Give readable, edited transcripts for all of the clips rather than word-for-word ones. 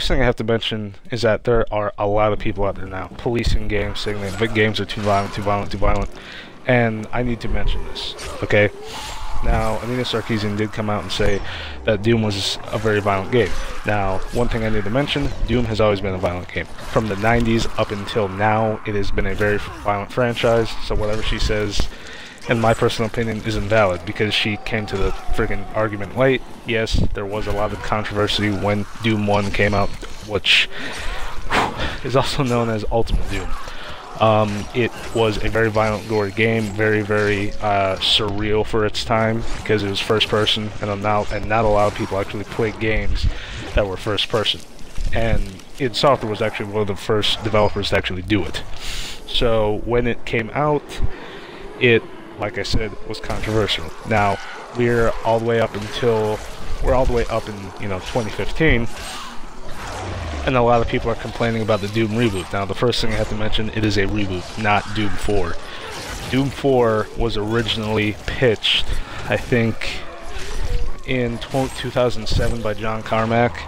first thing I have to mention is that there are a lot of people out there now policing games, saying that games are too violent, too violent, too violent. And I need to mention this, okay? Now, Anita Sarkeesian did come out and say that Doom was a very violent game. Now, one thing I need to mention, Doom has always been a violent game. From the 90s up until now, it has been a very violent franchise, so whatever she says, in my personal opinion, is invalid, because she came to the friggin' argument late. Yes, there was a lot of controversy when Doom 1 came out, which is also known as Ultimate Doom. It was a very violent, gory game, very, very surreal for its time, because it was first person, and not a lot of people actually played games that were first person. And id Software was actually one of the first developers to actually do it. So when it came out, it, like I said, was controversial. Now we're all the way up in 2015. And a lot of people are complaining about the Doom reboot. Now, the first thing I have to mention, it is a reboot, not Doom 4. Doom 4 was originally pitched, I think, in 2007 by John Carmack,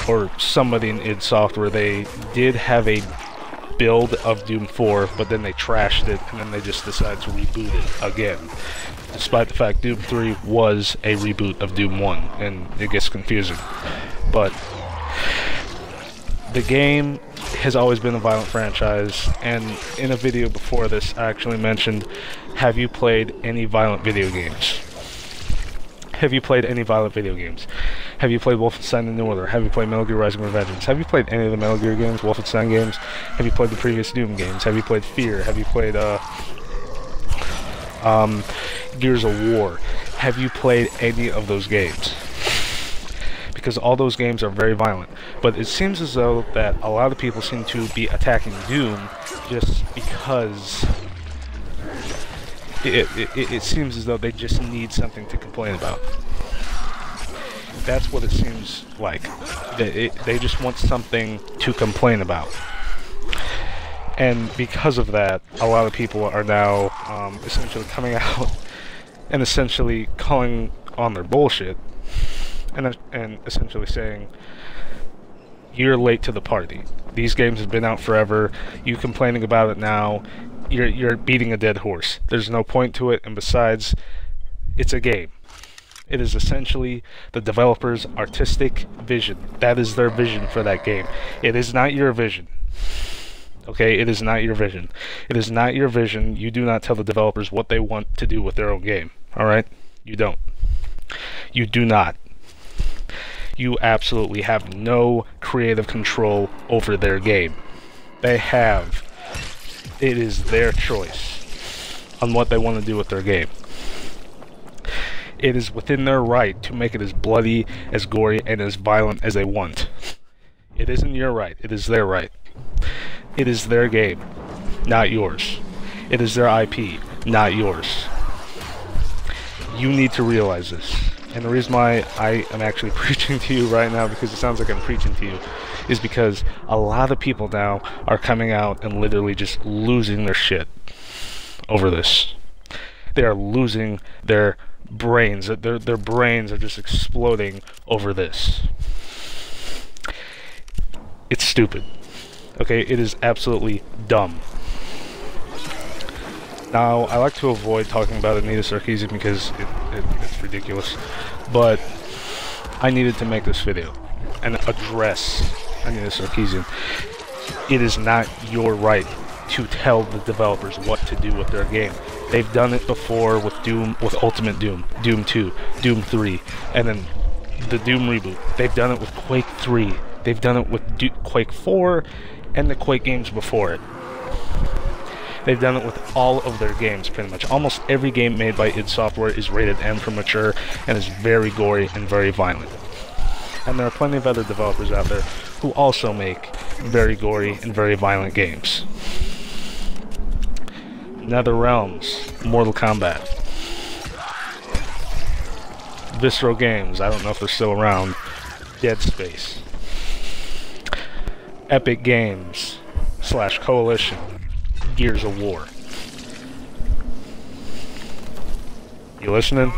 or somebody in id Software. They did have a build of Doom 4, but then they trashed it, and then they just decided to reboot it again. Despite the fact Doom 3 was a reboot of Doom 1, and it gets confusing. But the game has always been a violent franchise, and in a video before this I actually mentioned, have you played any violent video games? Have you played any violent video games? Have you played Wolfenstein The New Order? Have you played Metal Gear Rising Revengeance? Have you played any of the Metal Gear games, Wolfenstein games? Have you played the previous Doom games? Have you played Fear? Have you played Gears of War? Have you played any of those games? Because all those games are very violent, but it seems as though that a lot of people seem to be attacking Doom just because it seems as though they just need something to complain about. That's what it seems like. They just want something to complain about. And because of that, a lot of people are now essentially coming out and essentially calling on their bullshit. And essentially saying, you're late to the party. These games have been out forever. You complaining about it now, you're beating a dead horse. There's no point to it, and besides, it's a game. It is essentially the developer's artistic vision. That is their vision for that game. It is not your vision. Okay, it is not your vision. It is not your vision. You do not tell the developers what they want to do with their own game. Alright? You don't. You do not. You absolutely have no creative control over their game. They have. It is their choice on what they want to do with their game. It is within their right to make it as bloody, as gory, and as violent as they want. It isn't your right. It is their right. It is their game, not yours. It is their IP, not yours. You need to realize this. And the reason why I am actually preaching to you right now, because it sounds like I'm preaching to you, is because a lot of people now are coming out and literally just losing their shit over this. They are losing their brains. Their brains are just exploding over this. It's stupid. Okay, it is absolutely dumb. Now, I like to avoid talking about Anita Sarkeesian because it's ridiculous, but I needed to make this video and address Anita Sarkeesian. It is not your right to tell the developers what to do with their game. They've done it before with Doom, with Ultimate Doom, Doom 2, Doom 3, and then the Doom reboot. They've done it with Quake 3. They've done it with Quake 4 and the Quake games before it. They've done it with all of their games, pretty much. Almost every game made by id Software is rated M for mature and is very gory and very violent. And there are plenty of other developers out there who also make very gory and very violent games. NetherRealms, Mortal Kombat, Visceral Games, I don't know if they're still around, Dead Space, Epic Games / Coalition, Gears of War. You listening?